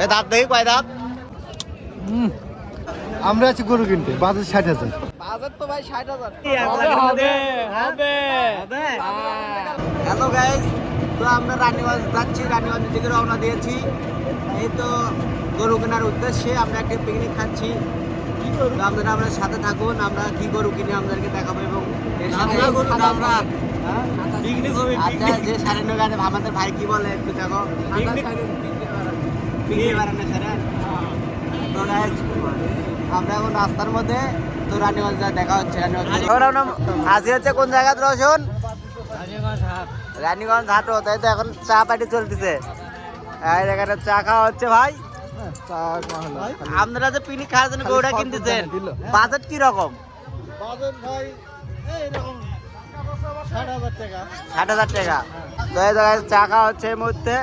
এ দাঁত দেখি কয় দাঁত? আমরা আছি গরু কিনতে, বাজার 60,000। বাজার তো ভাই 60,000 হবে। হ্যালো গাইস, তো আমরা রানীগঞ্জ যাচ্ছি, রানীগঞ্জ থেকে রওনা দিয়েছি। এই তো গরু কেনার উদ্দেশ্যে আমরা একটা পিকনিক খাচ্ছি। তো আপনারা আমাদের সাথে থাকুন, আমরা কি গরু কিনে আপনাদেরকে দেখাবো এবং এর সাথে পিকনিক হবে। আচ্ছা, যে সারেন্দ্র গাছে আমাদের ভাই কি বলে একটু দেখো। পিকনিক বানানো সারা। তো guys, আমরা এখন রাস্তার মধ্যে, তো রানীগঞ্জ দেখা হচ্ছে। আজকে হচ্ছে কোন জায়গাতে রসুন? রানীগঞ্জ হাট। তাই তো এখন চা পার্টি চলতেছে। এখানে চা খাওয়া হচ্ছে ভাই। আপনারা যে পিকনিক খাওয়ার জন্য গরুটা কিনতেছেন, বাজেট কি রকম? বাজার ভাই এইরকম 60,000 টাকা। 60,000 টাকা। তো এই জায়গায় চা খাওয়া হচ্ছে এই মুহূর্তে।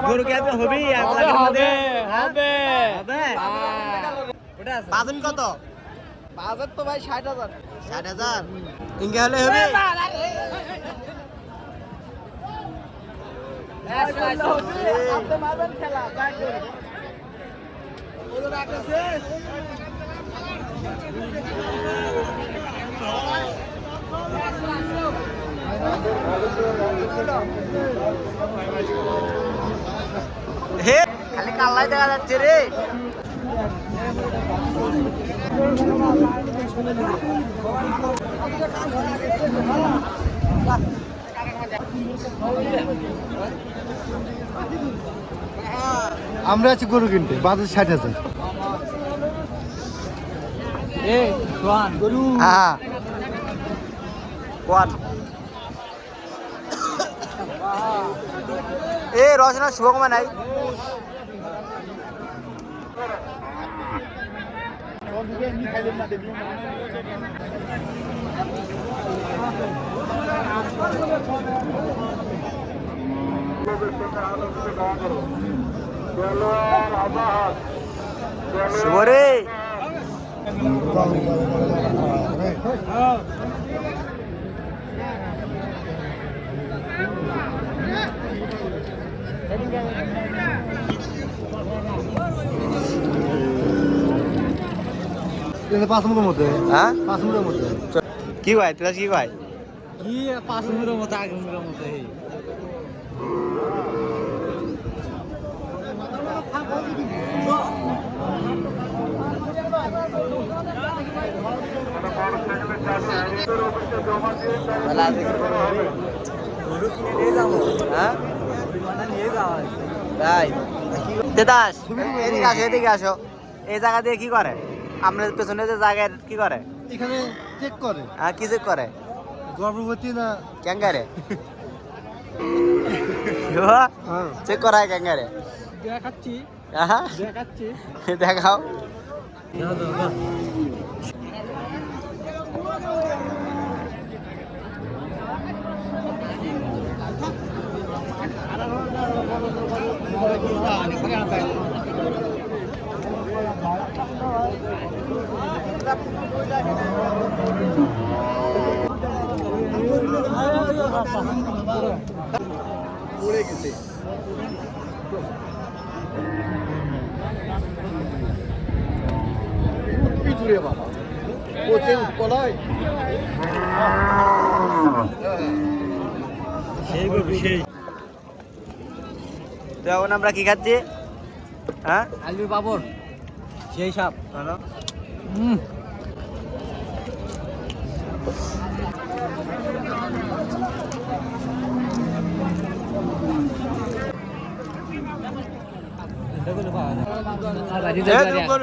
গরু কি আজকে হবেই? বাজেট কত? বাজার তো ভাই 60,000। 60,000 ইনকে হলে হবে? হে খালি কাল্লাই দেখা যাচ্ছে রে। আমরা আছি গরু কিনতে, বাজার 60,000। হ্যাঁ কোয়ান এ রচনা শুভকমা নাই। শুভ রে। এটা 5 মুখের মধ্যে। হ্যাঁ 5 মুখের মধ্যে। কি ভাই তুই কি ভাই? কি 5 মিনিটের মতো, আগে মিনিটের মতো। হ্যাঁ তাই দেদাস এদিকে আসো, এদিকে আসো। এই জায়গা দিয়ে কি করে? আপনার পেছনে যে জায়গায় কি করে? এখানে চেক করে হ্যাঁ কি চেক করে? গর্ভবতী না ক্যাঙ্গারে চেক করা হয় ক্যাঙ্গারে। দেখাচ্ছি হ্যাঁ দেখাচ্ছি দেখাও। পড়ে গেছে। পিছুরে বাবা কোচে পলায় সেই সেই। তো এখন আমরা কি খাচ্ছি? হ্যাঁ আলু পাপড় সেই সাপ। ভালো।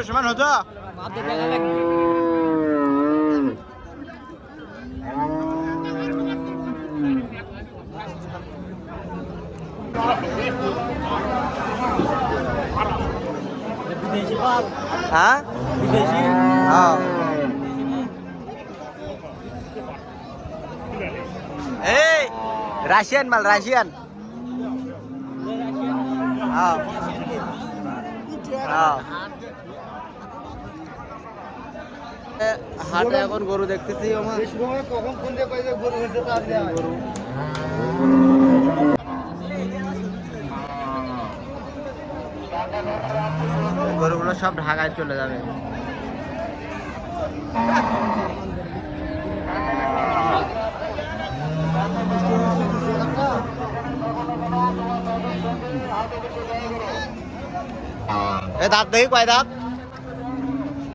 সমান হতো। হ্যাঁ হ্যাঁ এই রাশিয়ান মাল, রাশিয়ান। হ্যাঁ হ্যাঁ হাটে এখন গরু দেখতেছি আমার। কখন ফোন দিয়ে কই যে গরু হয়েছে তার গরু গরুগুলো সব ঢাকায় চলে যাবে। দাঁত দেখি কয় দাঁত?